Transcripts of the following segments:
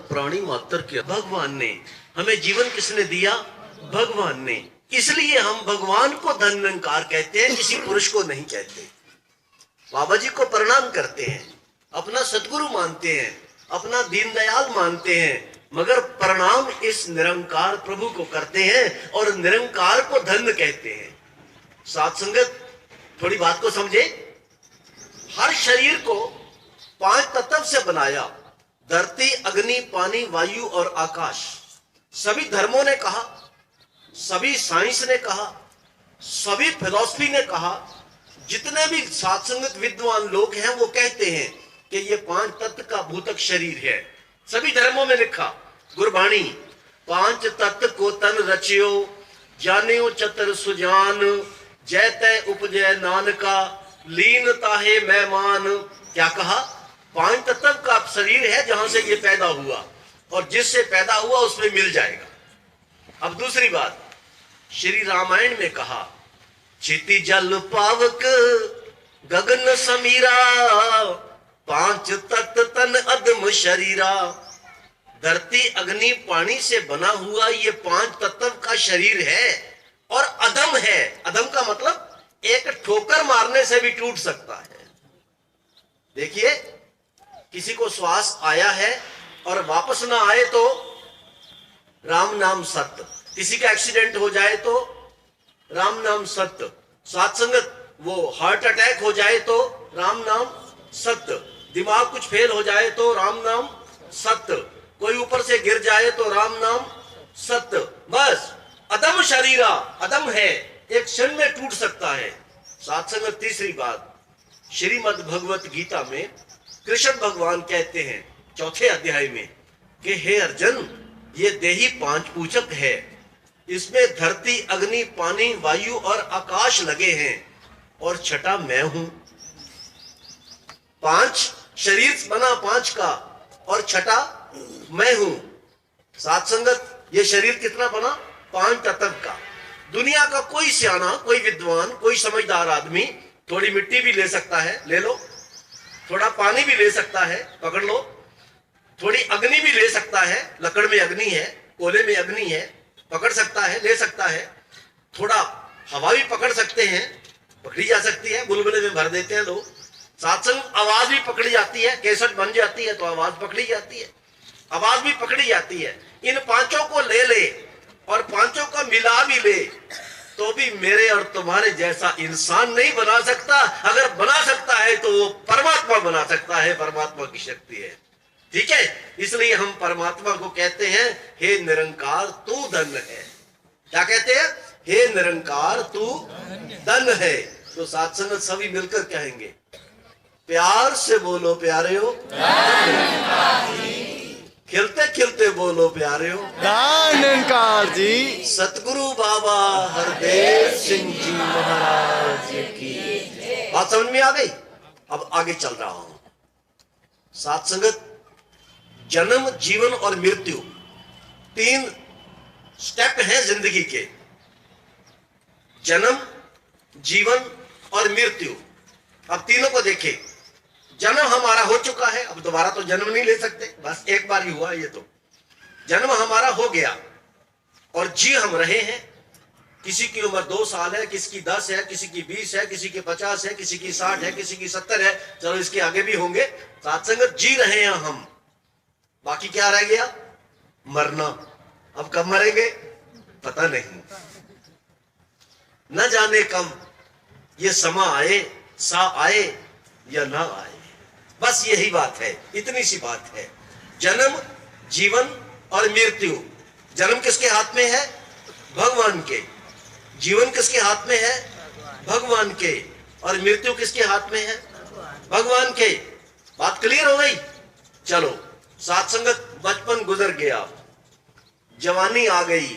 प्राणी मात्र किया भगवान ने, हमें जीवन किसने दिया? भगवान ने। इसलिए हम भगवान को धन निरंकार कहते हैं, किसी पुरुष को नहीं कहते। बाबा जी को प्रणाम करते हैं, अपना सतगुरु मानते हैं, अपना दीनदयाल मानते हैं, मगर प्रणाम इस निरंकार प्रभु को करते हैं और निरंकार को धन कहते हैं। साथ संगत थोड़ी बात को समझे। हर शरीर को 5 तत्व से बनाया, धरती, अग्नि, पानी, वायु और आकाश। सभी धर्मों ने कहा, सभी साइंस ने कहा, सभी फिलॉसफी ने कहा, जितने भी सात्संगत विद्वान लोग हैं वो कहते हैं कि ये 5 तत्व का भूतक शरीर है। सभी धर्मों में लिखा, गुरबाणी 5 तत्व को तन रचियो, जानियो चतर सुजान, जय तय उपजय नानका, लीन ताहे मेहमान। क्या कहा? 5 तत्व का शरीर है जहां से ये पैदा हुआ, और जिससे पैदा हुआ उसमें मिल जाएगा। अब दूसरी बात, श्री रामायण में कहा, क्षिति जल पावक गगन समीरा, 5 तत्व तन अदम शरीरा। धरती, अग्नि, पानी से बना हुआ ये 5 तत्व का शरीर है और अदम है। अदम का मतलब एक ठोकर मारने से भी टूट सकता है। देखिए, किसी को श्वास आया है और वापस ना आए तो राम नाम सत्य, किसी का एक्सीडेंट हो जाए तो राम नाम सत्य, साथ संगत वो हार्ट अटैक हो जाए तो राम नाम सत्य, दिमाग कुछ फेल हो जाए तो राम नाम सत्य, कोई ऊपर से गिर जाए तो राम नाम सत्य। बस अदम शरीरा, अदम है, एक क्षण में टूट सकता है। साथ संगत तीसरी बात, श्रीमद् भगवत गीता में कृष्ण भगवान कहते हैं 4थे अध्याय में कि हे अर्जुन, ये देही 5 पूजक है, इसमें धरती, अग्नि, पानी, वायु और आकाश लगे हैं, और छठा मैं हूं। 5 शरीर बना 5 का, और छठा मैं हूं। साथ संगत ये शरीर कितना बना? 5 तत्व का। दुनिया का कोई सियाना, कोई विद्वान, कोई समझदार आदमी थोड़ी मिट्टी भी ले सकता है, ले लो, थोड़ा पानी भी ले सकता है, पकड़ लो, थोड़ी अग्नि भी ले सकता है, लकड़ में अग्नि है, कोयले में अग्नि है, पकड़ सकता है, ले सकता है, थोड़ा हवा भी पकड़ सकते हैं, पकड़ी जा सकती है, बुलबुले में भर देते हैं लोग। साथ संग आवाज भी पकड़ी जाती है, कैसेट बन जाती है तो आवाज पकड़ी जाती है, आवाज भी पकड़ी जाती है। इन 5 को ले ले और 5 को मिला भी ले तो भी मेरे और तुम्हारे जैसा इंसान नहीं बना सकता। अगर बना सकता है तो वो परमात्मा बना सकता है, परमात्मा की शक्ति है। ठीक है, इसलिए हम परमात्मा को कहते हैं, हे निरंकार तू धन है। क्या कहते हैं? हे निरंकार तू धन है। तो साथ संगत सभी मिलकर कहेंगे, प्यार से बोलो प्यारे हो, खिलते खिलते बोलो प्यारे हो, निरंकार जी। सतगुरु बाबा हरदेव सिंह जी महाराज की। बात समझ में आ गई? अब आगे चल रहा हूं। साथ संगत, जन्म, जीवन और मृत्यु 3 स्टेप हैं जिंदगी के। जन्म, जीवन और मृत्यु। अब तीनों को देखें। जन्म हमारा हो चुका है, अब दोबारा तो जन्म नहीं ले सकते, बस एक बार ही हुआ। ये तो जन्म हमारा हो गया और जी हम रहे हैं। किसी की उम्र 2 साल है, किसी की 10 है, किसी की 20 है, किसी की 50 है, किसी की 60 है, किसी की 70 है, चलो इसके आगे भी होंगे। साथ संगत जी रहे हैं हम। बाकी क्या रह गया? मरना। अब कब मरेंगे पता नहीं, न जाने कब ये समा आए, सा आए या ना आए। बस यही बात है, इतनी सी बात है। जन्म, जीवन और मृत्यु। जन्म किसके हाथ में है? भगवान के। जीवन किसके हाथ में है? भगवान के। और मृत्यु किसके हाथ में है? भगवान के। बात क्लियर हो गई? चलो, साथ संगत, बचपन गुजर गया, जवानी आ गई,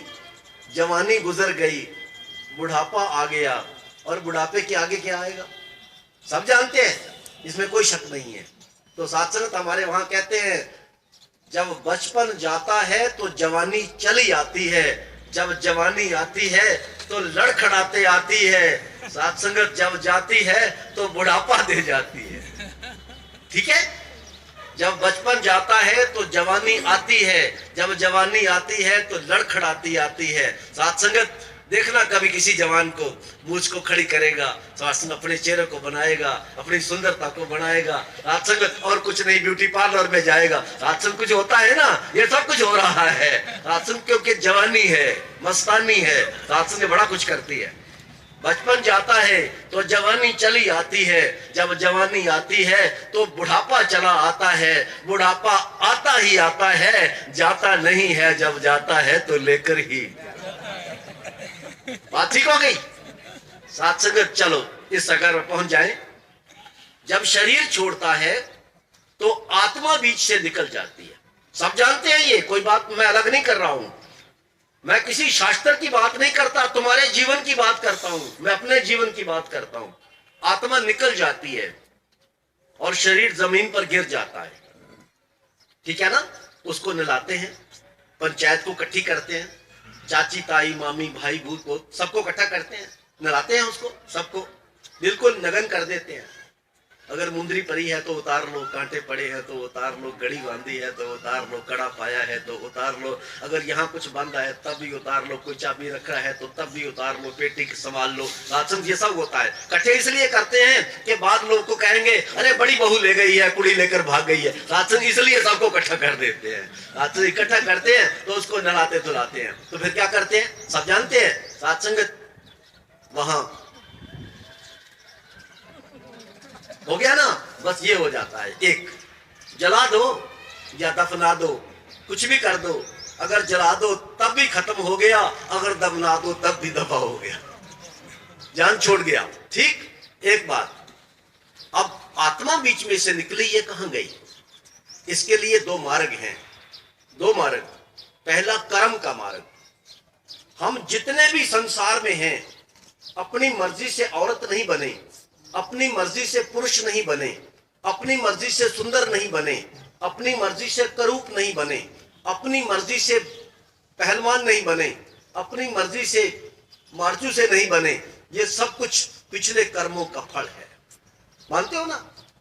जवानी गुजर गई, बुढ़ापा आ गया, और बुढ़ापे के आगे क्या आएगा सब जानते हैं, इसमें कोई शक नहीं है। तो साथ संगत हमारे वहां कहते हैं, जब बचपन जाता है तो जवानी चली आती है, जब जवानी आती है तो लड़खड़ाते आती है, साथ संगत जब जाती है तो बुढ़ापा दे जाती है। ठीक है, जब बचपन जाता है तो जवानी आती है, जब जवानी आती है तो लड़खड़ाती आती है। साथ संगत देखना, कभी किसी जवान को मूछ को खड़ी करेगा, साथ संगत अपने चेहरे को बनाएगा, अपनी सुंदरता को बनाएगा, साथ संगत और कुछ नहीं ब्यूटी पार्लर में जाएगा, साथ संगत कुछ होता है ना, ये सब कुछ हो रहा है साथ संगत, क्योंकि जवानी है, मस्तानी है, साथ संगत बड़ा कुछ करती है। बचपन जाता है तो जवानी चली आती है, जब जवानी आती है तो बुढ़ापा चला आता है, बुढ़ापा आता ही आता है, जाता नहीं है, जब जाता है तो लेकर ही। बात ठीक हो गई? साथ संगत चलो इस सगर पर पहुंच जाए। जब शरीर छोड़ता है तो आत्मा बीच से निकल जाती है। सब जानते हैं ये, कोई बात मैं अलग नहीं कर रहा हूं, मैं किसी शास्त्र की बात नहीं करता, तुम्हारे जीवन की बात करता हूं, मैं अपने जीवन की बात करता हूं। आत्मा निकल जाती है और शरीर जमीन पर गिर जाता है, ठीक है ना। उसको नहलाते हैं, पंचायत को इकट्ठी करते हैं, चाची ताई मामी भाई भूत को सबको इकट्ठा करते हैं, नहलाते हैं उसको, सबको बिल्कुल नगन कर देते हैं। अगर मुंदरी पड़ी है तो उतार लो, कांटे पड़े हैं तो उतार लो, गड़ी बांधी है तो उतार लो, कड़ा पाया है तो उतार लो, अगर यहाँ कुछ बांधा है तब भी उतार लो, कोई चाबी रखा है तो तब भी उतार लो, पेटी संभाल लो। राजन ये सब होता है। इकट्ठे इसलिए करते हैं कि बाद लोग को कहेंगे अरे बड़ी बहू ले गई है, कुड़ी लेकर भाग गई है। राजन इसलिए सबको इकट्ठा कर देते हैं। राजन इकट्ठा करते हैं तो उसको नहलाते धुलाते हैं। तो फिर क्या करते हैं सब जानते हैं। सत्संग वहां हो गया ना, बस ये हो जाता है। एक जला दो या दफना दो, कुछ भी कर दो, अगर जला दो तब भी खत्म हो गया, अगर दफना दो तब भी दफा हो गया, जान छोड़ गया। ठीक। एक बात, अब आत्मा बीच में से निकली, ये कहां गई? इसके लिए दो मार्ग हैं, दो मार्ग। पहला कर्म का मार्ग। हम जितने भी संसार में हैं अपनी मर्जी से औरत नहीं बने, अपनी मर्जी से पुरुष नहीं बने, अपनी मर्जी से सुंदर नहीं बने, अपनी मर्जी से करूप नहीं बने, अपनी मर्जी से पहलवान नहीं बने, अपनी मर्जी से मार्चू से नहीं बने। ये सब कुछ पिछले कर्मों का फल है। मानते हो ना?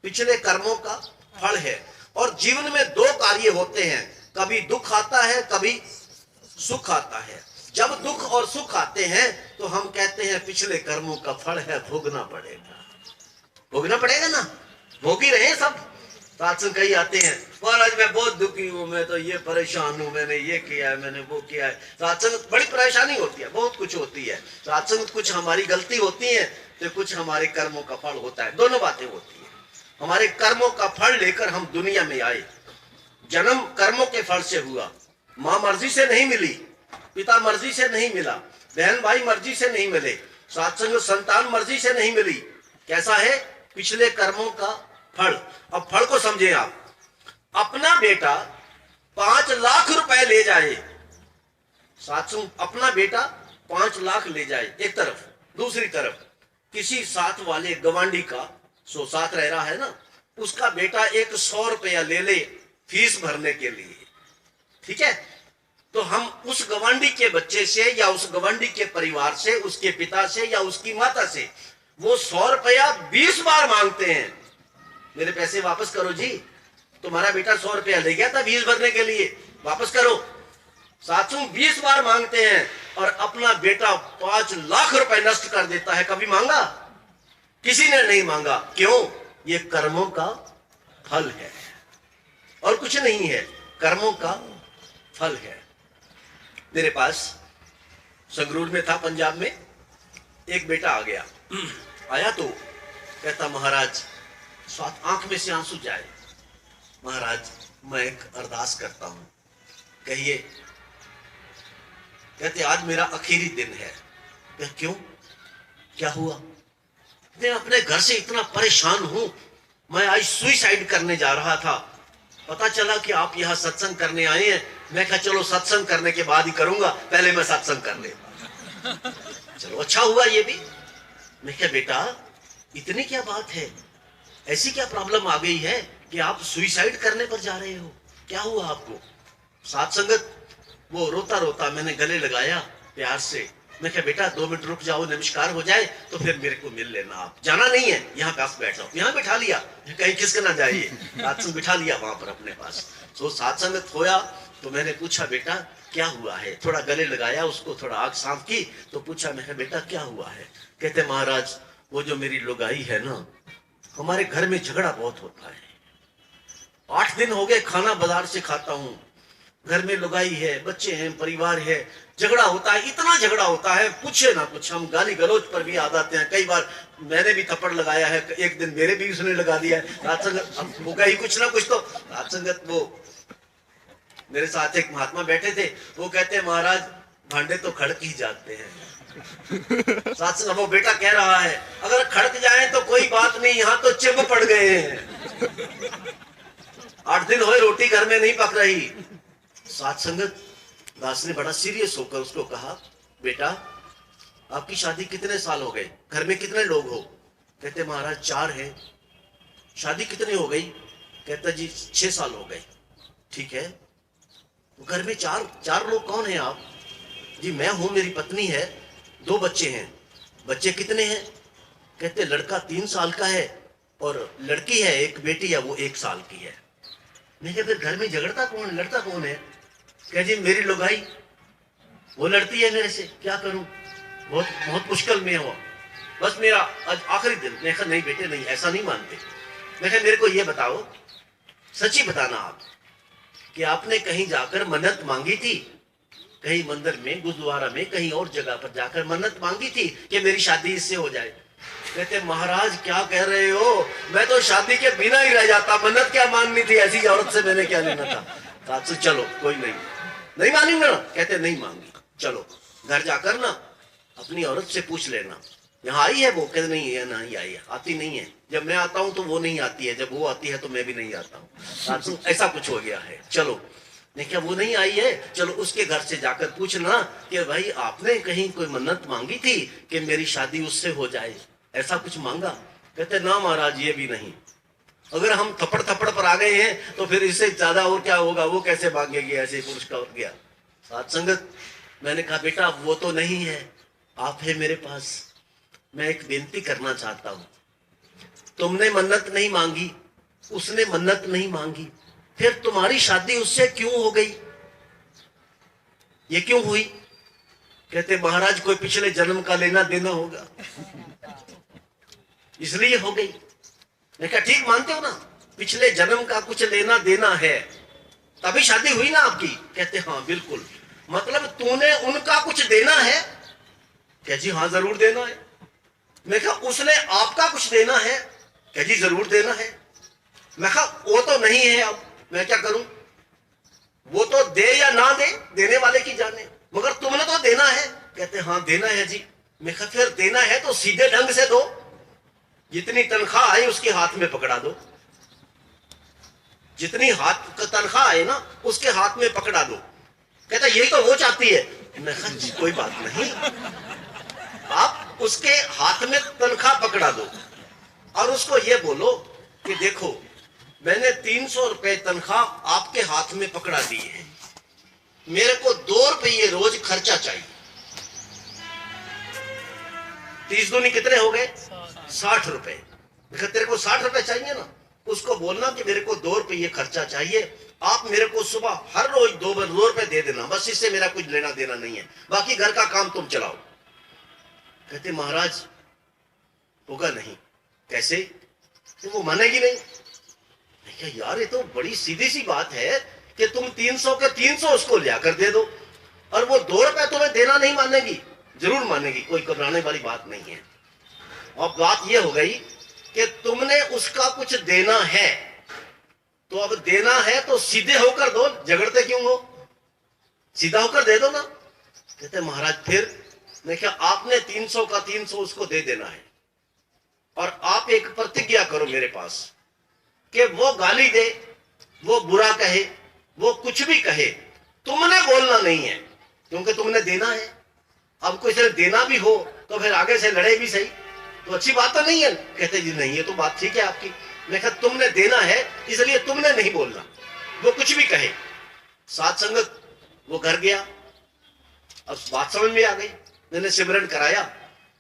पिछले कर्मों का फल है। और जीवन में दो कार्य होते हैं, कभी दुख आता है, कभी सुख आता है। जब दुख और सुख आते हैं तो हम कहते हैं पिछले कर्मों का फल है, भोगना पड़ेगा। भोगना पड़ेगा ना, भोग ही रहे सब। सत्संग कही आते हैं महाराज मैं बहुत दुखी हूं, मैं तो ये परेशान हूं, मैंने ये किया है, मैंने वो किया है। सत्संग बड़ी परेशानी होती है, बहुत कुछ होती है। सत्संग कुछ हमारी गलती होती है तो कुछ हमारे कर्मों का फल होता है। दोनों बातें होती है। हमारे कर्मों का फल लेकर हम दुनिया में आए। जन्म कर्मों के फल से हुआ। माँ मर्जी से नहीं मिली, पिता मर्जी से नहीं मिला, बहन भाई मर्जी से नहीं मिले, सत्संग संतान मर्जी से नहीं मिली। कैसा है? पिछले कर्मों का फल। अब फल को समझे आप। अपना बेटा 5 लाख रुपए ले जाए, सत्संग अपना बेटा 5 लाख ले जाए एक तरफ, दूसरी तरफ किसी साथ वाले गवांडी का, सो साथ रह रहा है ना, उसका बेटा 100 रुपया ले ले फीस भरने के लिए, ठीक है? तो हम उस गवांडी के बच्चे से या उस गवांडी के परिवार से, उसके पिता से या उसकी माता से वो 100 रुपया 20 बार मांगते हैं। मेरे पैसे वापस करो जी, तुम्हारा बेटा 100 रुपया ले गया था फीस भरने के लिए, वापस करो। साथियों 20 बार मांगते हैं और अपना बेटा 5 लाख रुपए नष्ट कर देता है। कभी मांगा? किसी ने नहीं मांगा। क्यों? ये कर्मों का फल है और कुछ नहीं है, कर्मों का फल है। मेरे पास संगरूर में था, पंजाब में, एक बेटा आ गया। आया तो कहता महाराज, स्वात आंख में से आंसू जाए, महाराज मैं एक अरदास करता हूं, कहिए। कहते आज मेरा आखिरी दिन है। क्यों? क्या हुआ? मैं अपने घर से इतना परेशान हूं, मैं आज सुसाइड करने जा रहा था, पता चला कि आप यहां सत्संग करने आए हैं। मैं कहा चलो सत्संग करने के बाद ही करूंगा, पहले मैं सत्संग कर ले। चलो अच्छा हुआ ये भी। मैं क्या बेटा इतनी क्या बात है, ऐसी क्या प्रॉब्लम आ गई है कि आप सुसाइड करने पर जा रहे हो? क्या हुआ आपको? साथ संगत वो रोता रोता मैंने गले लगाया प्यार से, मैं क्या बेटा 2 मिनट रुक जाओ, नमस्कार हो जाए तो फिर मेरे को मिल लेना, आप जाना नहीं है, यहाँ पास बैठ जाओ। यहाँ बैठा लिया, कहीं खिसक ना जाइए, सत्संग बिठा लिया वहां पर अपने पास। तो सत्संग होया तो मैंने पूछा बेटा क्या हुआ है, थोड़ा गले लगाया उसको, थोड़ा आग साफ की तो पूछा, मैं बेटा क्या हुआ है। कहते महाराज वो जो मेरी लुगाई है ना, हमारे घर में झगड़ा बहुत होता है, 8 दिन हो गए खाना बाजार से खाता हूं, घर में लुगाई है, बच्चे हैं, परिवार है, झगड़ा होता है, इतना झगड़ा होता है पूछे ना कुछ। हम गाली गलौज पर भी आ जाते हैं, कई बार मैंने भी थप्पड़ लगाया है, एक दिन मेरे भी उसने लगा दिया है। राजसंगत होगा ही कुछ ना कुछ तो। राजसंगत वो मेरे साथ एक महात्मा बैठे थे, वो कहते महाराज भांडे तो खड़क ही जाते हैं। सत्संग वो बेटा कह रहा है अगर खड़क जाए तो कोई बात नहीं, यहाँ तो चिब पड़ गए हैं, 8 दिन हुए रोटी घर में नहीं पक रही। सत्संगत दास ने बड़ा सीरियस होकर उसको कहा, बेटा आपकी शादी कितने साल हो गए, घर में कितने लोग हो। कहते महाराज 4 हैं। शादी कितनी हो गई। कहता जी 6 साल हो गए। ठीक है, घर में चार लोग कौन है आप। जी मैं हूं, मेरी पत्नी है, 2 बच्चे हैं। बच्चे कितने हैं। कहते लड़का 3 साल का है और लड़की है, एक बेटी है, वो 1 साल की है। मैं क्या फिर घर में झगड़ता कौन, लड़ता कौन है। कह जी मेरी लुगाई, वो लड़ती है मेरे से, क्या करूं, बहुत बहुत मुश्किल में हो, बस मेरा आज आखिरी दिन। मैं कहा नहीं बेटे नहीं, ऐसा नहीं मानते। मैं कहा मेरे को ये बताओ, सच्ची बताना आप कि आपने कहीं जाकर मन्नत मांगी थी, कहीं मंदिर में, गुरुद्वारा में, कहीं और जगह पर जाकर मन्नत मांगी थी कि मेरी शादी इससे हो जाए। कहते महाराज क्या कह रहे हो, मैं तो शादी के बिना ही रह जाता, मन्नत क्या मांगनी थी, ऐसी औरत से मैंने क्या लेना था। चलो कोई नहीं मानेंगे ना। कहते नहीं मांगी, चलो घर जाकर ना अपनी औरत से पूछ लेना यहाँ आई है वो। कहते नहीं है, नहीं आई है, आती नहीं है, जब मैं आता हूं तो वो नहीं आती है, जब वो आती है तो मैं भी नहीं आता हूँ। ऐसा कुछ हो गया है। चलो नहीं क्या वो नहीं आई है, चलो उसके घर से जाकर पूछना कि भाई आपने कहीं कोई मन्नत मांगी थी कि मेरी शादी उससे हो जाए, ऐसा कुछ मांगा। कहते ना महाराज ये भी नहीं। अगर हम थप्पड़ पर आ गए हैं तो फिर इससे ज्यादा और क्या होगा, वो कैसे मांगेगी, ऐसे पुरुष का हो गया। सत्संगत मैंने कहा बेटा वो तो नहीं है, आप है मेरे पास, मैं एक बेनती करना चाहता हूं। तुमने मन्नत नहीं मांगी, उसने मन्नत नहीं मांगी, फिर तुम्हारी शादी उससे क्यों हो गई, ये क्यों हुई। कहते महाराज कोई पिछले जन्म का लेना देना होगा, इसलिए हो गई। मैं कहा ठीक मानते हो ना, पिछले जन्म का कुछ लेना देना है तभी शादी हुई ना आपकी। कहते हाँ बिल्कुल, मतलब तूने उनका कुछ देना है। कह जी हाँ जरूर देना है। मैं कहा उसने आपका कुछ देना है। कह जी जरूर देना है। मैं कहा वो तो नहीं है, अब मैं क्या करूं, वो तो दे या ना दे देने वाले की जाने, मगर तुमने तो देना है। कहते हाँ देना है जी। मैं कहा फिर देना है तो सीधे ढंग से दो, जितनी तनख्वाह आई उसके हाथ में पकड़ा दो, जितनी हाथ का तनख्वाह है ना उसके हाथ में पकड़ा दो। कहता यही तो वो चाहती है। मैं कहा जी कोई बात नहीं, आप उसके हाथ में तनख्वाह पकड़ा दो और उसको ये बोलो कि देखो मैंने 300 रुपए तनख्वाह आपके हाथ में पकड़ा दी है, मेरे को 2 रुपये रोज खर्चा चाहिए। 30 दूनी कितने हो गए, 60 रुपए। तेरे को 60 रुपए चाहिए ना, उसको बोलना कि मेरे को 2 रुपये खर्चा चाहिए, आप मेरे को सुबह हर रोज 2 रुपए दे देना, बस इससे मेरा कुछ लेना देना नहीं है, बाकी घर का काम तुम चलाओ। कहते महाराज होगा नहीं। कैसे, तो वो मानेगी नहीं। क्या यार ये तो बड़ी सीधी सी बात है कि तुम 300 के 300 उसको लियाकर दे दो और वो 2 रुपए तुम्हें देना नहीं मानेगी। जरूर मानेगी, कोई घबराने वाली बात नहीं है। और बात यह हो गई कि तुमने उसका कुछ देना है, तो अब देना है तो सीधे होकर दो, झगड़ते क्यों हो, सीधा होकर दे दो ना। कहते महाराज फिर। मैं क्या आपने 300 का 300 उसको दे देना है और आप एक प्रतिज्ञा करो मेरे पास कि वो गाली दे, वो बुरा कहे, वो कुछ भी कहे, तुमने बोलना नहीं है, क्योंकि तुमने देना है। अब कोई से देना भी हो तो फिर आगे से लड़े भी सही, तो अच्छी बात तो नहीं है। कहते जी नहीं, ये तो बात ठीक है आपकी। मैं कहा तुमने देना है इसलिए तुमने नहीं बोलना, वो कुछ भी कहे। साथ संगत वो घर गया, अब बात समझ में आ गई। मैंने सिमरन कराया,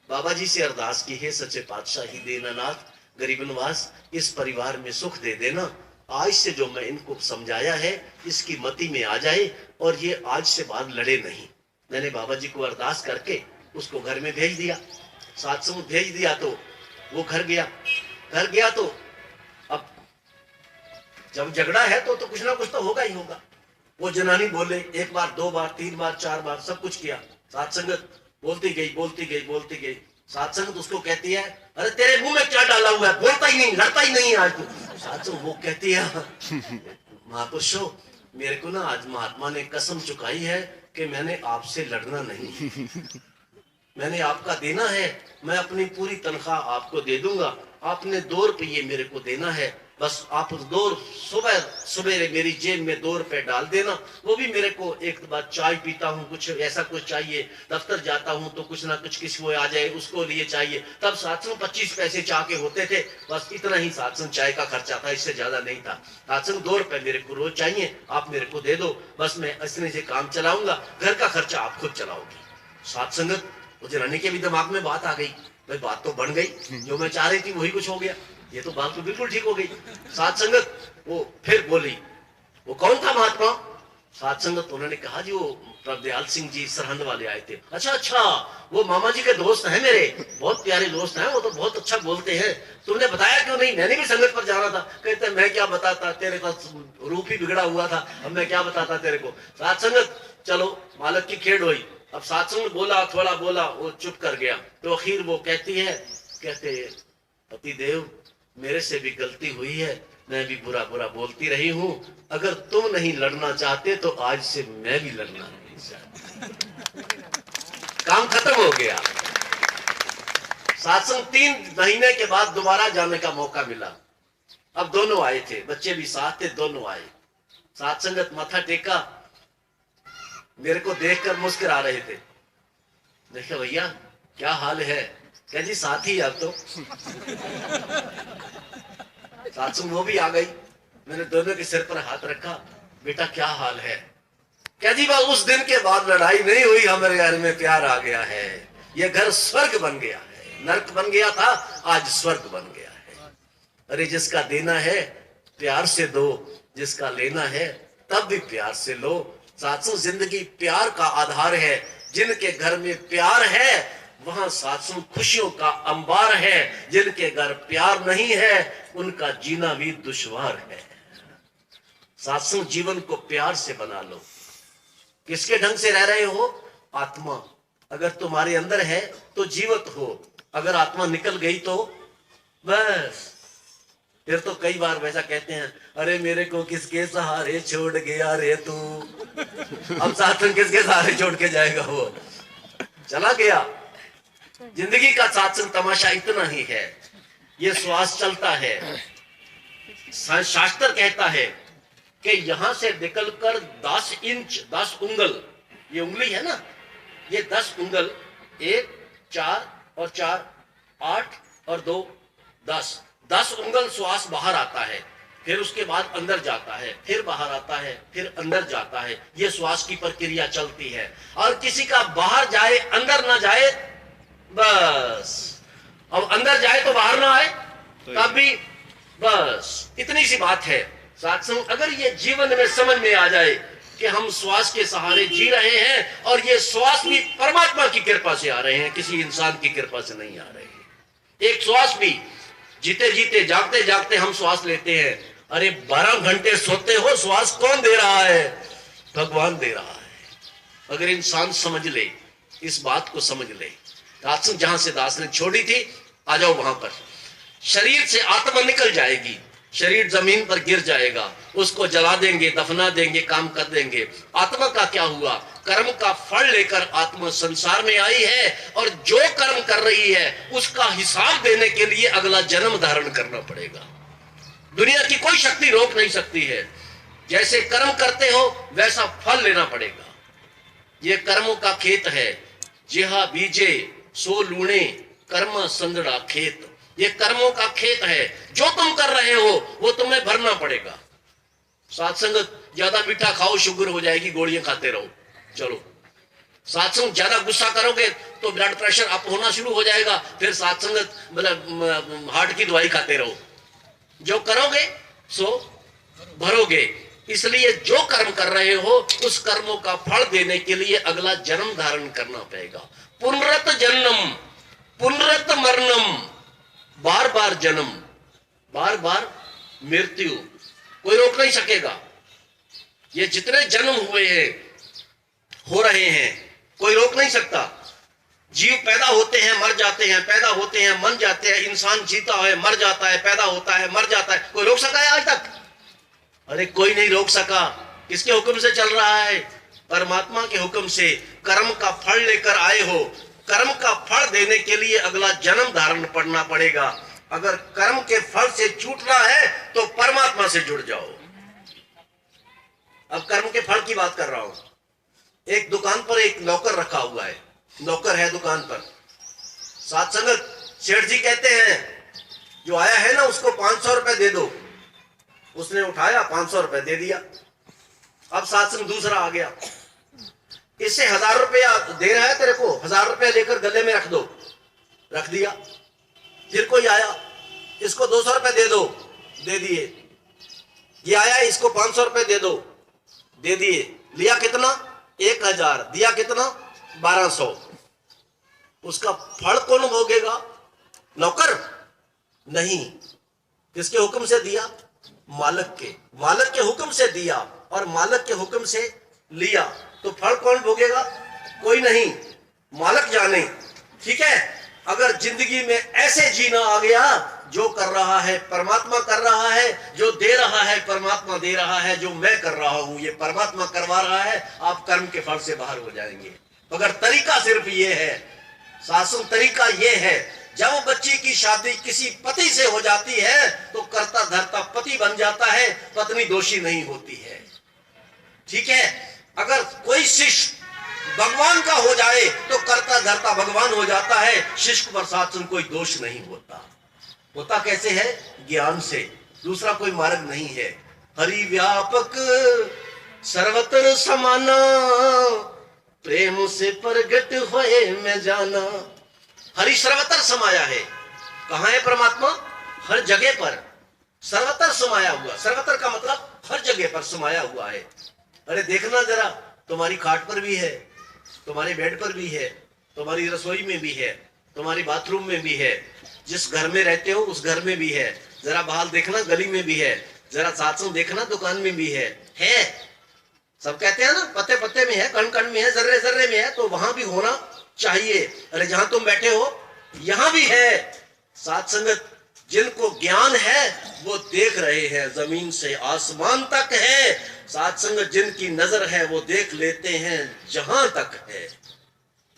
बाबा जी से अरदास की है, सच्चे पातशाह ही दीनानाथ गरीब नवाज इस परिवार में सुख दे देना। आज से जो मैं इनको समझाया है इसकी मति में आ जाए और ये आज से बाद लड़े नहीं। मैंने बाबा जी को अरदास करके उसको घर में भेज दिया, सत्संग भेज दिया। तो वो घर गया तो अब जब झगड़ा है तो कुछ ना कुछ तो होगा ही होगा। वो जनानी बोले, एक बार, दो बार, तीन बार, चार बार, सब कुछ किया। सत्संगत बोलती गई। सत्संगत उसको कहती है, अरे तेरे मुंह में क्या डाला हुआ है, बोलता ही नहीं, लड़ता ही नहीं आज तू। सत्संग वो कहती है, महापुरुषों मेरे को ना आज महात्मा ने कसम चुकाई है कि मैंने आपसे लड़ना नहीं, मैंने आपका देना है, मैं अपनी पूरी तनख्वाह आपको दे दूंगा, आपने 2 रुपये मेरे को देना है, बस आप सुबह मेरी जेब में 2 रुपए डाल देना। वो भी मेरे को एक बार चाय पीता हूँ, कुछ ऐसा कुछ चाहिए, दफ्तर जाता हूँ तो कुछ ना कुछ किसी को आ जाए उसको लिए चाहिए। तब 725 पैसे चाय के होते थे, बस इतना ही सत्संग चाय का खर्चा था, इससे ज्यादा नहीं था। सत्संग 2 रुपए मेरे को रोज चाहिए, आप मेरे को दे दो, बस मैं इतने से काम चलाऊंगा, घर का खर्चा आप खुद चलाओगी। सत्संगत वो जनानी के भी दिमाग में बात आ गई, भाई बात तो बन गई, जो मैं चाह रही थी वही कुछ हो गया, ये तो बात तो बिल्कुल ठीक हो गई। सत्संगत वो फिर बोली, वो कौन था महात्मा? सत्संगत उन्होंने कहा जी वो प्रभदयाल सिंह जी सरहंद वाले आए थे। अच्छा, वो मामा जी के दोस्त हैं, मेरे बहुत प्यारे दोस्त हैं, वो तो बहुत अच्छा बोलते हैं, तुमने बताया क्यों नहीं? मैंने भी संगत पर जाना था। कहते मैं क्या बताता, तेरे पास रूप ही बिगड़ा हुआ था, अब मैं क्या बताता तेरे को। सत्संगत चलो मालक की खेड़ हुई। अब सत्संग बोला, थोड़ा बोला, वो चुप कर गया। तो आखिर वो कहते पतिदेव मेरे से भी गलती हुई है, मैं भी बुरा बोलती रही हूं, अगर तुम नहीं लड़ना चाहते तो आज से मैं भी लड़ना नहीं चाहता। काम खत्म हो गया। सत्संग 3 महीने के बाद दोबारा जाने का मौका मिला। अब दोनों आए थे, बच्चे भी साथ थे, दोनों आए। सत्संगत माथा टेका, मेरे को देखकर मुस्कुरा रहे थे। देखा भैया क्या हाल है? क्या जी साथी अब तो सत्संग वो भी आ गई। मैंने दोनों के सिर पर हाथ रखा, बेटा क्या हाल है? क्या जी बस उस दिन के बाद लड़ाई नहीं हुई, हमारे घर में प्यार आ गया है, ये घर स्वर्ग बन गया है, नर्क बन गया था आज स्वर्ग बन गया है। अरे जिसका देना है प्यार से दो, जिसका लेना है तब भी प्यार से लो। सत्संग जिंदगी प्यार का आधार है, जिनके घर में प्यार है वहां सत्संग खुशियों का अंबार है, जिनके घर प्यार नहीं है उनका जीना भी दुश्वार है। सत्संग जीवन को प्यार से बना लो। किसके ढंग से रह रहे हो? आत्मा अगर तुम्हारे अंदर है तो जीवित हो, अगर आत्मा निकल गई तो बस फिर तो कई बार वैसा कहते हैं, अरे मेरे को किसके सहारे छोड़ गया रे तू। अब सत्संग किसके सहारे छोड़ के जाएगा? वो चला गया। जिंदगी का सत्संग तमाशा इतना ही है, ये श्वास चलता है। शास्त्र कहता है कि यहां से निकलकर 10 इंच 10 उंगल, ये उंगली है ना, ये 10 उंगल, 1 4 और 4 8 और 2 10 उंगल श्वास बाहर आता है, फिर उसके बाद अंदर जाता है, फिर बाहर आता है, फिर अंदर जाता है। ये श्वास की प्रक्रिया चलती है। और किसी का बाहर जाए अंदर ना जाए, बस अब अंदर जाए तो बाहर ना आए तब भी, बस इतनी सी बात है। सत्संग अगर ये जीवन में समझ में आ जाए कि हम श्वास के सहारे जी रहे हैं और ये श्वास भी परमात्मा की कृपा से आ रहे हैं, किसी इंसान की कृपा से नहीं आ रहे हैं। एक श्वास भी जीते जीते जागते जागते हम श्वास लेते हैं। अरे 12 घंटे सोते हो, श्वास कौन दे रहा है? भगवान दे रहा है। अगर इंसान समझ ले, इस बात को समझ ले। सत्संग जहां से दास ने छोड़ी थी, आ जाओ वहां पर। शरीर से आत्मा निकल जाएगी, शरीर जमीन पर गिर जाएगा, उसको जला देंगे, दफना देंगे, काम कर देंगे। आत्मा का क्या हुआ? कर्म का फल लेकर आत्मा संसार में आई है और जो कर्म कर रही है उसका हिसाब देने के लिए अगला जन्म धारण करना पड़ेगा। दुनिया की कोई शक्ति रोक नहीं सकती है। जैसे कर्म करते हो वैसा फल लेना पड़ेगा। ये कर्मों का खेत है। जिहा बीजे सो लूणे कर्म संदड़ा खेत। ये कर्मों का खेत है, जो तुम कर रहे हो वो तुम्हें भरना पड़ेगा। सत्संग ज्यादा मीठा खाओ शुगर हो जाएगी, गोलियां खाते रहो। चलो सत्संग ज्यादा गुस्सा करोगे तो ब्लड प्रेशर अप होना शुरू हो जाएगा, फिर सत्संग मतलब हार्ट की दवाई खाते रहो। जो करोगे सो भरोगे। इसलिए जो कर्म कर रहे हो उस कर्मों का फल देने के लिए अगला जन्म धारण करना पड़ेगा। पुनरत जन्म पुनरत मरणम, बार बार जन्म बार बार मृत्यु, कोई रोक नहीं सकेगा। ये जितने जन्म हुए हैं हो रहे हैं कोई रोक नहीं सकता। जीव पैदा होते हैं मर जाते हैं, पैदा होते हैं मर जाते हैं, इंसान जीता है मर जाता है, पैदा होता है मर जाता है, कोई रोक सका है आज तक? अरे कोई नहीं रोक सका। किसके हुक्म से चल रहा है? परमात्मा के हुक्म से। कर्म का फल लेकर आए हो, कर्म का फल देने के लिए अगला जन्म धारण करना पड़ेगा। अगर कर्म के फल से छूटना है तो परमात्मा से जुड़ जाओ। अब कर्म के फल की बात कर रहा हूं। एक दुकान पर एक नौकर रखा हुआ है, नौकर है दुकान पर। साथ संगत सेठ जी कहते हैं जो आया है ना उसको 500 रुपए दे दो। उसने उठाया 500 रुपए दे दिया। अब साथ संग दूसरा आ गया, इससे 1000 रुपया दे रहा है तेरे को, 1000 रुपया लेकर गले में रख दो। रख दिया। फिर कोई आया, इसको 200 रुपए दे दो, दे दिए। ये आया, इसको 500 रुपए दे दो, दे दिए। लिया कितना? 1000। दिया कितना? 1200। उसका फल कौन भोगेगा? नौकर नहीं। किसके हुक्म से दिया? मालिक के। मालिक के हुक्म से दिया और मालिक के हुक्म से लिया, तो फल कौन भोगेगा? कोई नहीं, मालिक जाने। ठीक है। अगर जिंदगी में ऐसे जीना आ गया, जो कर रहा है परमात्मा कर रहा है, जो दे रहा है परमात्मा दे रहा है, जो मैं कर रहा हूं ये परमात्मा करवा रहा है, आप कर्म के फल से बाहर हो जाएंगे। मगर तरीका सिर्फ ये है, शासन तरीका ये है, जब बच्ची की शादी किसी पति से हो जाती है तो करता धरता पति बन जाता है, पत्नी दोषी नहीं होती है। ठीक है। अगर कोई शिष्य भगवान का हो जाए तो करता धरता भगवान हो जाता है, शिष्य पर शासन कोई दोष नहीं होता। होता कैसे है? ज्ञान से। दूसरा कोई मार्ग नहीं है। हरि व्यापक सर्वत्र समाना, प्रेम से प्रगट होए मैं जाना। हरि सर्वत्र समाया है। कहां है परमात्मा? हर जगह पर सर्वत्र समाया हुआ। सर्वत्र का मतलब हर जगह पर समाया हुआ है। अरे देखना जरा, तुम्हारी खाट पर भी है, तुम्हारे बेड पर भी है, तुम्हारी रसोई में भी है, तुम्हारी बाथरूम में भी है, जिस घर में रहते हो उस घर में भी है। जरा बाहर देखना, गली में भी है। जरा सात्संग देखना, दुकान में भी है। सब कहते हैं ना पत्ते पत्ते में है, कण कण में है, जर्रे जर्रे में है, तो वहां भी होना चाहिए। अरे जहां तुम बैठे हो यहां भी है। साथ संगत जिनको ज्ञान है वो देख रहे हैं, जमीन से आसमान तक है। साथ संगत जिनकी नजर है वो देख लेते हैं जहां तक है।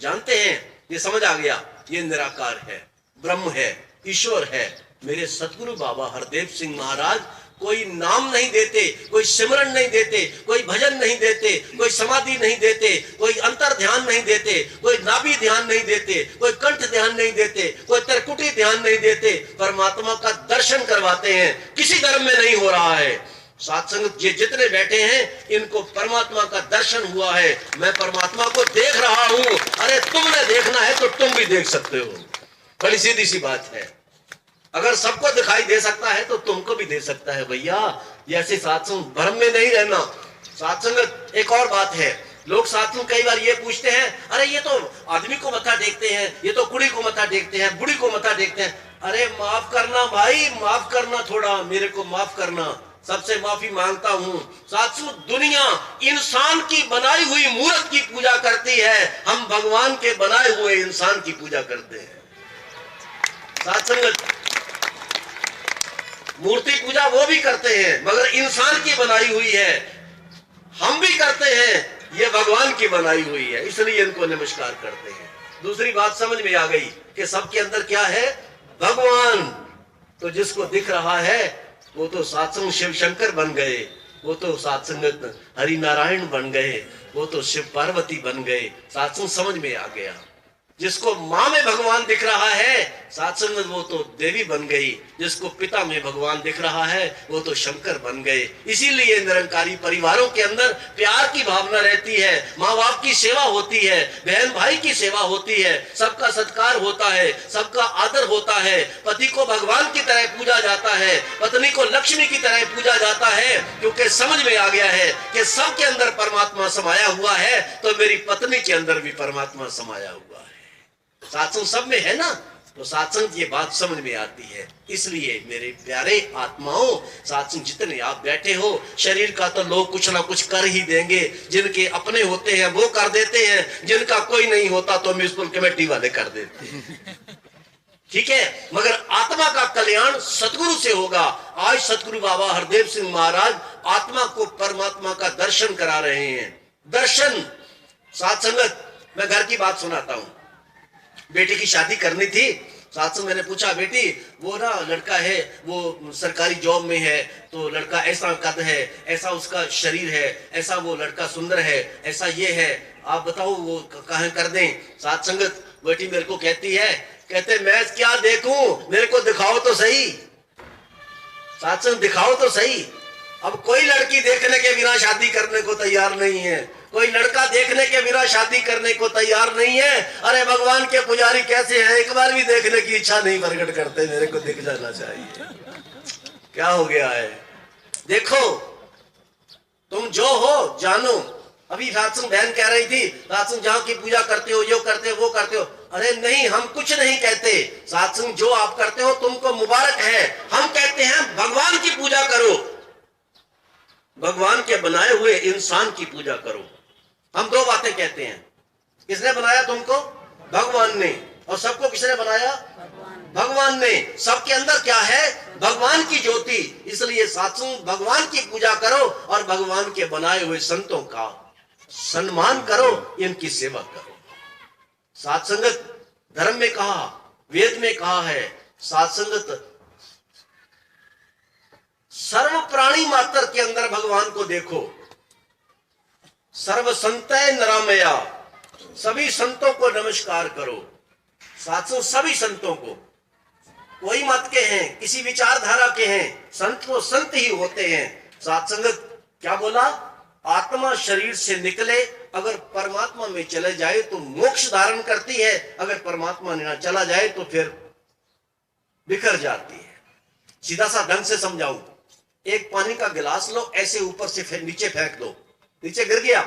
जानते हैं, ये समझ आ गया, ये निराकार है, ब्रह्म है, ईश्वर है। मेरे सतगुरु बाबा हरदेव सिंह महाराज कोई नाम नहीं देते, कोई सिमरन नहीं देते, कोई भजन नहीं देते, कोई समाधि नहीं देते, कोई अंतर ध्यान नहीं देते, कोई नाभि ध्यान नहीं देते, कोई कंठ ध्यान नहीं देते, कोई त्रिकुटी ध्यान नहीं देते। परमात्मा का दर्शन करवाते हैं। किसी धर्म में नहीं हो रहा है। सत्संग ये जितने बैठे हैं इनको परमात्मा का दर्शन हुआ है। मैं परमात्मा को देख रहा हूं। अरे तुमने देखना है तो तुम भी देख सकते हो। बड़ी सीधी सी बात है। अगर सबको दिखाई दे सकता है तो तुमको भी दे सकता है भैया। ऐसे सत्संग भ्रम में नहीं रहना। सत्संग एक और बात है, लोग सत्संग कई बार ये पूछते हैं, अरे ये तो आदमी को मत्था टेकते हैं, ये तो कुड़ी को मत्था टेकते हैं, बुढ़ी को मत्था टेकते हैं। अरे माफ करना भाई, माफ करना, थोड़ा मेरे को माफ करना। सबसे माफी मांगता हूं। साथियों, दुनिया इंसान की बनाई हुई मूर्त की पूजा करती है, हम भगवान के बनाए हुए इंसान की पूजा करते हैं। सत्संग मूर्ति पूजा वो भी करते हैं मगर इंसान की बनाई हुई है, हम भी करते हैं, ये भगवान की बनाई हुई है, इसलिए इनको नमस्कार करते हैं। दूसरी बात समझ में आ गई कि सबके अंदर क्या है? भगवान। तो जिसको दिख रहा है वो तो सत्संग शिव शंकर बन गए, वो तो सत्संग हरि नारायण बन गए, वो तो शिव पार्वती बन गए। सत्संग समझ में आ गया। जिसको माँ में भगवान दिख रहा है साथ संगत वो तो देवी बन गई, जिसको पिता में भगवान दिख रहा है वो तो शंकर बन गए। इसीलिए निरंकारी परिवारों के अंदर प्यार की भावना रहती है, माँ बाप की सेवा होती है, बहन भाई की सेवा होती है, सबका सत्कार होता है, सबका आदर होता है, पति को भगवान की तरह पूजा जाता है, पत्नी को लक्ष्मी की तरह पूजा जाता है, क्योंकि समझ में आ गया है कि सबके अंदर परमात्मा समाया हुआ है, तो मेरी पत्नी के अंदर भी परमात्मा समाया हुआ है। सत्संग सब में है ना, तो सत्संग ये बात समझ में आती है। इसलिए मेरे प्यारे आत्माओं, सत्संग जितने आप बैठे हो, शरीर का तो लोग कुछ ना कुछ कर ही देंगे, जिनके अपने होते हैं वो कर देते हैं, जिनका कोई नहीं होता तो म्यूनिसिपल कमेटी वाले कर देते हैं, ठीक है। मगर आत्मा का कल्याण सतगुरु से होगा। आज सतगुरु बाबा हरदेव सिंह महाराज आत्मा को परमात्मा का दर्शन करा रहे हैं। दर्शन साथ संगत, मैं घर की बात सुनाता हूं। बेटी की शादी करनी थी, साथ में मैंने पूछा, बेटी वो ना लड़का है वो सरकारी जॉब में है, तो लड़का ऐसा कद है, ऐसा उसका शरीर है, ऐसा वो लड़का सुंदर है, ऐसा ये है, आप बताओ वो कहाँ कर दें। साथ संगत बेटी मेरे को कहती है, कहते मैं क्या देखूं, मेरे को दिखाओ तो सही, साथ संग दिखाओ तो सही। अब कोई लड़की देखने के बिना शादी करने को तैयार नहीं है, कोई लड़का देखने के बिना शादी करने को तैयार नहीं है। अरे भगवान के पुजारी कैसे हैं, एक बार भी देखने की इच्छा नहीं प्रकट करते, मेरे को दिख जाना चाहिए। क्या हो गया है? देखो तुम जो हो जानो। अभी सात्संग बहन कह रही थी, सात्संग जहां की पूजा करते हो, यो करते हो, वो करते हो। अरे नहीं, हम कुछ नहीं कहते, सात्संग जो आप करते हो तुमको मुबारक है। हम कहते हैं भगवान की पूजा करो, भगवान के बनाए हुए इंसान की पूजा करो। हम दो बातें कहते हैं। किसने बनाया तुमको? भगवान ने। और सबको किसने बनाया? भगवान ने। सबके अंदर क्या है? भगवान की ज्योति। इसलिए सात्संग भगवान की पूजा करो और भगवान के बनाए हुए संतों का सम्मान करो, इनकी सेवा करो। सात्संगत धर्म में कहा, वेद में कहा है, सात्संगत सर्व प्राणी मात्र के अंदर भगवान को देखो। सर्व संतय नरामया, सभी संतों को नमस्कार करो। सात्संग सभी संतों को, कोई मत के हैं, किसी विचारधारा के हैं, संत तो संत ही होते हैं। सात्संगत क्या बोला? आत्मा शरीर से निकले, अगर परमात्मा में चले जाए तो मोक्ष धारण करती है, अगर परमात्मा में ना चला जाए तो फिर बिखर जाती है। सीधा सा ढंग से समझाऊं, एक पानी का गिलास लो, ऐसे ऊपर से नीचे फेंक दो, नीचे गिर गया,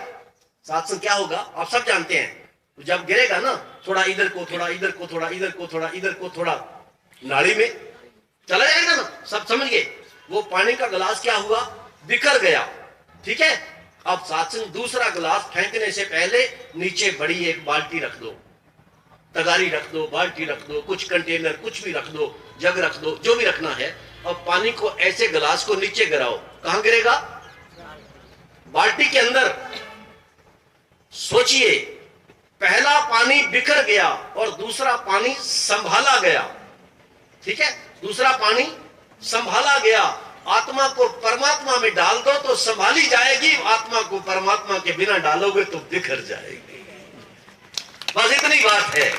सात्संग क्या होगा आप सब जानते हैं। तो जब गिरेगा ना, थोड़ा इधर को, थोड़ा इधर को, थोड़ा इधर को, थोड़ा इधर को, थोड़ा नाली में चला जाएगा ना, सब समझ गए। वो पानी का गिलास क्या हुआ? बिखर गया, ठीक है। अब सात्संग दूसरा गिलास फेंकने से पहले नीचे बड़ी एक बाल्टी रख दो, तगारी रख दो, बाल्टी रख दो, कुछ कंटेनर कुछ भी रख दो, जग रख दो, जो भी रखना है, और पानी को ऐसे गिलास को नीचे गिराओ। कहां गिरेगा? बाल्टी के अंदर। सोचिए, पहला पानी बिखर गया और दूसरा पानी संभाला गया, ठीक है। दूसरा पानी संभाला गया। आत्मा को परमात्मा में डाल दो तो संभाली जाएगी, आत्मा को परमात्मा के बिना डालोगे तो बिखर जाएगी। बस इतनी बात है।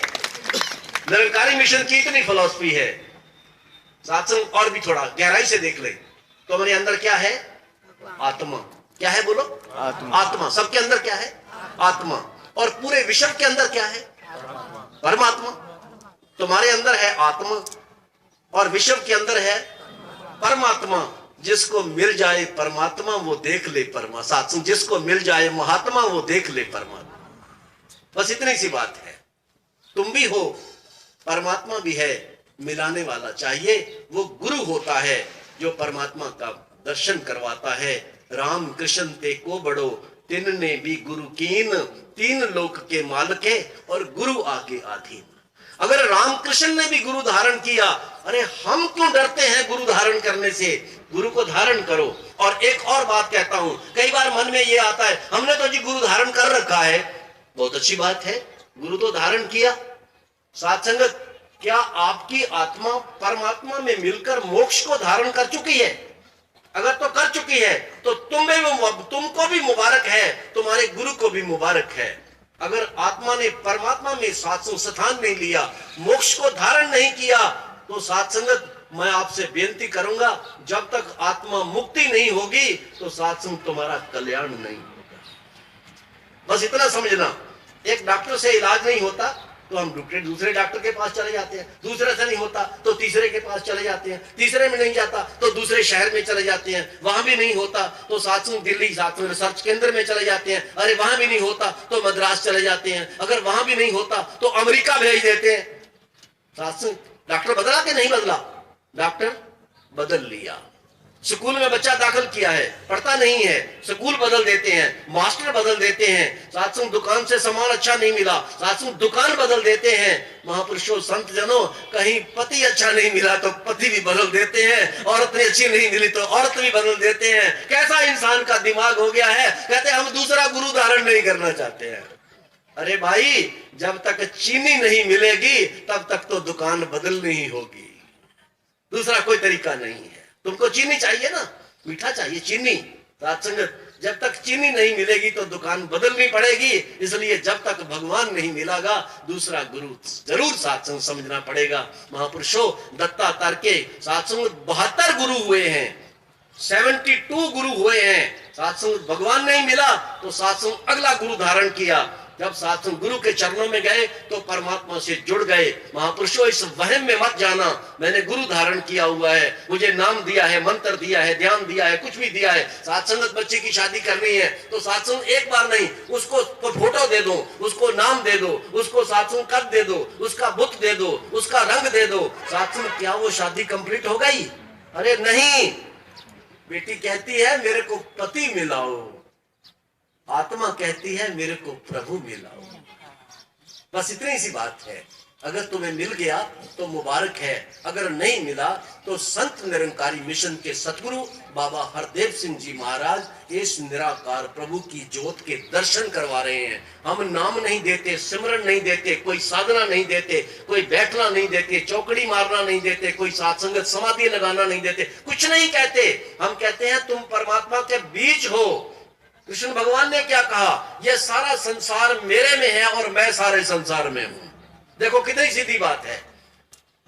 निरंकारी मिशन की इतनी फिलॉसफी है। सत्संग और भी थोड़ा गहराई से देख ले तो हमारे अंदर क्या है? आत्मा। क्या है बोलो? आत्मा। आत्मा सबके अंदर क्या है? आत्मा। और पूरे विश्व के अंदर क्या है? परमात्मा। तुम्हारे अंदर है आत्मा और विश्व के अंदर है परमात्मा। जिसको मिल जाए परमात्मा वो देख ले परमात्मा। सत्संग जिसको मिल जाए महात्मा वो देख ले परमात्मा। बस इतनी सी बात है। तुम भी हो, परमात्मा भी है, मिलाने वाला चाहिए। वो गुरु होता है जो परमात्मा का दर्शन करवाता है। राम कृष्ण ते को बड़ो, तिन ने भी गुरु कीन, तीन लोक के मालके और गुरु आगे आधीन। अगर रामकृष्ण ने भी गुरु धारण किया, अरे हम क्यों डरते हैं गुरु धारण करने से? गुरु को धारण करो। और एक और बात कहता हूं, कई बार मन में ये आता है हमने तो जी गुरु धारण कर रखा है। बहुत अच्छी बात है, गुरु तो धारण किया। सात्संगत, क्या आपकी आत्मा परमात्मा में मिलकर मोक्ष को धारण कर चुकी है? अगर तो कर चुकी है तो तुमको भी मुबारक है, तुम्हारे गुरु को भी मुबारक है। अगर आत्मा ने परमात्मा में सात्संग स्थान नहीं लिया, मोक्ष को धारण नहीं किया, तो साथ संगत मैं आपसे बेनती करूंगा, जब तक आत्मा मुक्ति नहीं होगी तो सात्संग तुम्हारा कल्याण नहीं होगा। बस इतना समझना। एक डॉक्टर से इलाज नहीं होता तो हम दूसरे डॉक्टर के पास चले जाते हैं, दूसरे से नहीं होता तो तीसरे के पास चले जाते हैं, तीसरे में नहीं जाता तो दूसरे शहर में चले जाते हैं, वहां भी नहीं होता तो सात्संग दिल्ली सात्संग रिसर्च केंद्र में चले जाते हैं, अरे वहां भी नहीं होता तो मद्रास चले जाते हैं, अगर वहां भी नहीं होता तो अमेरिका भेज देते हैं। सात्संग डॉक्टर बदला कि नहीं बदला? डॉक्टर बदल लिया। स्कूल में बच्चा दाखिल किया है, पढ़ता नहीं है, स्कूल बदल देते हैं, मास्टर बदल देते हैं। सात्संग दुकान से सामान अच्छा नहीं मिला, सात्संग दुकान बदल देते हैं। महापुरुषों संत जनों, कहीं पति अच्छा नहीं मिला तो पति भी बदल देते हैं, औरत अच्छी नहीं मिली तो औरत भी बदल देते हैं। कैसा इंसान का दिमाग हो गया है, कहते हैं हम दूसरा गुरु धारण नहीं करना चाहते हैं। अरे भाई, जब तक चीनी नहीं मिलेगी तब तक तो दुकान बदलनी ही होगी, दूसरा कोई तरीका नहीं है। तुमको चीनी चाहिए ना, मीठा चाहिए, चीनी। सत्संगत, जब तक चीनी नहीं मिलेगी तो दुकान बदलनी पड़ेगी। इसलिए जब तक भगवान नहीं मिलेगा दूसरा गुरु जरूर सत्संग समझना पड़ेगा। महापुरुषों, दत्तात्रेय के सत्संग 72 गुरु हुए हैं, 72 गुरु हुए हैं। सत्संग भगवान नहीं मिला तो सत्संग अगला गुरु धारण किया। जब सत्संग गुरु के चरणों में गए तो परमात्मा से जुड़ गए। महापुरुषों, इस वहम में मत जाना मैंने गुरु धारण किया हुआ है, मुझे नाम दिया है, मंत्र दिया है, ध्यान दिया है, कुछ भी दिया है। सत्संगत बच्चे की शादी करनी है तो सत्संग एक बार नहीं, उसको फोटो दे दो, उसको नाम दे दो, उसको सत्संग कद दे दो, उसका बुत दे दो, उसका रंग दे दो। सत्संग, क्या वो शादी कंप्लीट हो गई? अरे नहीं। बेटी कहती है मेरे को पति मिलाओ, आत्मा कहती है मेरे को प्रभु मिलाओ। बस इतनी सी बात है। अगर तुम्हें मिल गया तो मुबारक है, अगर नहीं मिला तो संत निरंकारी मिशन के सतगुरु बाबा हरदेव सिंह जी महाराज इस निराकार प्रभु की ज्योत के दर्शन करवा रहे हैं। हम नाम नहीं देते, सिमरन नहीं देते, कोई साधना नहीं देते, कोई बैठना नहीं देते, चौकड़ी मारना नहीं देते, कोई सात्संगत समाधि लगाना नहीं देते, कुछ नहीं कहते। हम कहते हैं तुम परमात्मा के बीज हो। कृष्ण भगवान ने क्या कहा? यह सारा संसार मेरे में है और मैं सारे संसार में हूं। देखो कितनी सीधी बात है।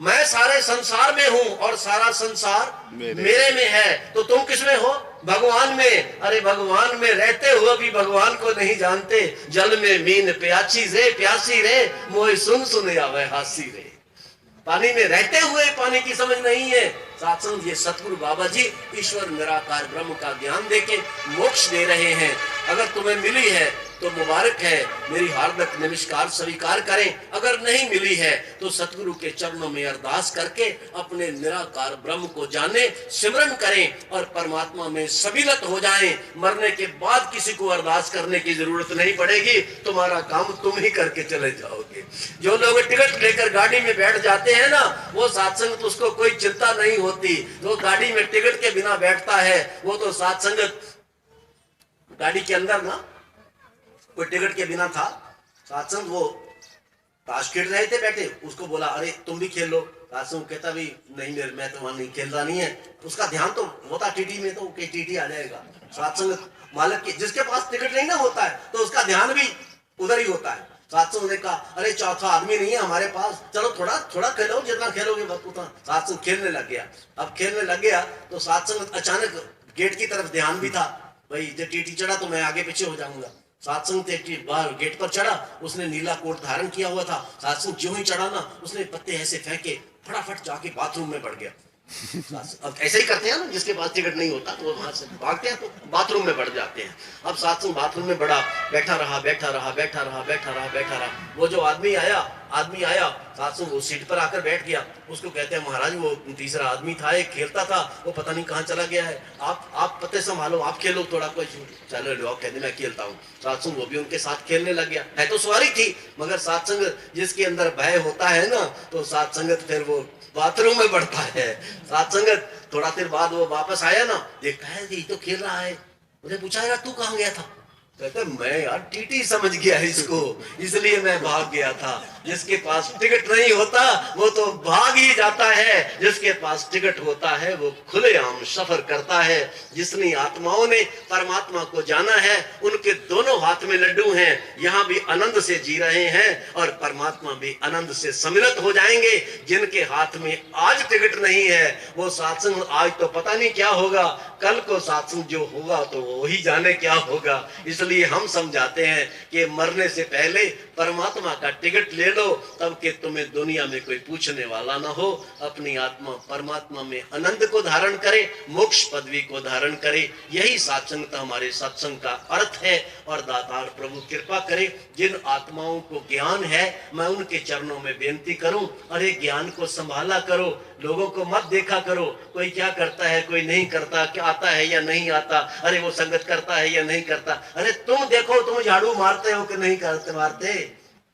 मैं सारे संसार में हूं और सारा संसार मेरे में है, तो तुम किसमें हो? भगवान में। अरे भगवान में रहते हुए भी भगवान को नहीं जानते। जल में मीन प्यासी रे, प्यासी रे, मोह सुन सुन आवे हासी रे। पानी में रहते हुए पानी की समझ नहीं है। सत्संग, ये सतगुरु बाबा जी ईश्वर निराकार ब्रह्म का ज्ञान देके मोक्ष दे रहे हैं। अगर तुम्हें मिली है तो मुबारक है, मेरी हार्दिक नमस्कार स्वीकार करें। अगर नहीं मिली है तो सतगुरु के चरणों में अरदास करके अपने निराकार ब्रह्म को जाने, सिमरन करें और परमात्मा में सबिलत हो जाएं। मरने के बाद किसी को अरदास करने की जरूरत नहीं पड़ेगी, तुम्हारा काम तुम ही करके चले जाओगे। जो लोग टिकट लेकर गाड़ी में बैठ जाते हैं ना, वो सत्संग उसको कोई चिंता नहीं होती। जो गाड़ी में टिकट के बिना बैठता है वो तो सत्संगत, गाड़ी के अंदर ना कोई टिकट के बिना था, सत्संग वो ताश खेल रहे थे बैठे, उसको बोला अरे तुम भी खेल लो। सत्संग कहता भी नहीं मेरे, मैं तो वहां नहीं खेल रहा नहीं है। उसका ध्यान तो होता टीटी में, तो टीटी आ जाएगा। सत्संग मालिक के, जिसके पास टिकट नहीं ना होता है तो उसका ध्यान भी उधर ही होता है। सत्संग ने कहा अरे चौथा आदमी नहीं है हमारे पास, चलो थोड़ा थोड़ा खेलो, जितना खेलोगे बस उतना। सत्संग खेलने लग गया। अब खेलने लग गया तो सत्संग अचानक गेट की तरफ ध्यान भी था, भाई जब टीटी चढ़ा तो मैं आगे पीछे हो जाऊंगा। सत्संग बाहर गेट पर चढ़ा, उसने नीला कोट धारण किया हुआ था। सत्संग ज्यों ही चढ़ा ना, उसने पत्ते ऐसे फेंके, फटाफट जाके बाथरूम में बढ़ गया। अब ऐसे ही करते हैं ना, जिसके पास टिकट नहीं होता तो वहां से भागते हैं तो बाथरूम में बढ़ जाते हैं। अब सत्संग बाथरूम में बढ़ा, बैठा रहा बैठा रहा बैठा रहा बैठा रहा बैठा रहा। वो जो आदमी आया सत्संग वो सीट पर आकर बैठ गया। उसको कहते हैं महाराज वो तीसरा आदमी था, एक खेलता था, वो पता नहीं कहाँ चला गया है, आप पत्ते संभालो, आप खेलो थोड़ा, कोई चलो लो कहते मैं खेलता हूँ। सत्संग वो भी उनके साथ खेलने लग गया। है तो सवारी थी, मगर सत्संग जिसके अंदर भय होता है ना, तो सत्संगत फिर वो बाथरूम में बढ़ता है। सत्संगत थोड़ा देर बाद वो वापस आया ना, देखता है ये तो खेल रहा है। मुझे पूछा यार तू कहाँ गया था? कहते मैं यार टीटी समझ गया इसको, इसलिए मैं भाग गया था। जिसके पास टिकट नहीं होता वो तो भाग ही जाता है, जिसके पास टिकट होता है वो खुलेआम सफर करता है। जितनी आत्माओं ने परमात्मा को जाना है उनके दोनों दोनों हाथ में लड्डू हैं, यहाँ भी आनंद से जी रहे हैं और परमात्मा भी आनंद से सम्मिलित हो जाएंगे। जिनके हाथ में आज टिकट नहीं है वो सत्संग आज तो पता नहीं क्या होगा, कल को सत्संग जो होगा तो वो ही जाने क्या होगा। इसलिए हम समझाते हैं कि मरने से पहले परमात्मा का टिकट ले लो, तब कि तुम्हें दुनिया में कोई पूछने वाला ना हो। अपनी आत्मा परमात्मा में आनंद को धारण करे, मोक्ष पदवी को धारण करे। यही सत्संगता हमारे सत्संग का अर्थ है। और दातार प्रभु कृपा करे, जिन आत्माओं को ज्ञान है मैं उनके चरणों में बेनती करूं, अरे ज्ञान को संभाला करो, लोगों को मत देखा करो कोई क्या करता है कोई नहीं करता, क्या आता है या नहीं आता, अरे वो संगत करता है या नहीं करता। अरे तुम देखो, तुम झाड़ू मारते हो कि नहीं करते मारते।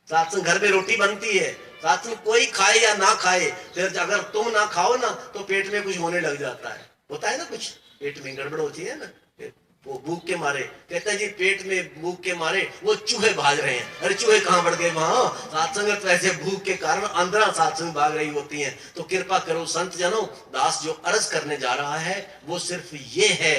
सत्संग घर में रोटी बनती है, सत्संग कोई खाए या ना खाए, फिर अगर तुम ना खाओ ना तो पेट में कुछ होने लग जाता है, होता है ना, कुछ पेट में गड़बड़ होती है ना, वो भूख के मारे। कहता है जी पेट में भूख के मारे वो चूहे भाग रहे हैं। अरे चूहे कहाँ बढ़ गए वहां, सत्संग तो ऐसे भूख के कारण अंदर सत्संग भाग रही होती हैं। तो कृपा करो संत जनों, दास जो अर्ज करने जा रहा है वो सिर्फ ये है,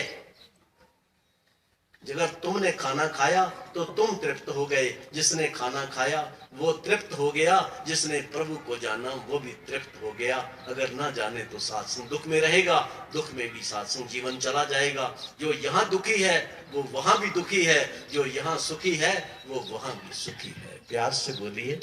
अगर तुमने खाना खाया तो तुम तृप्त हो गए, जिसने खाना खाया वो तृप्त हो गया, जिसने प्रभु को जाना वो भी तृप्त हो गया। अगर ना जाने तो सत्संग दुख में रहेगा, दुख में भी सत्संग जीवन चला जाएगा। जो यहाँ दुखी है वो वहां भी दुखी है, जो यहाँ सुखी है वो वहां भी सुखी है। प्यार से बोलिए।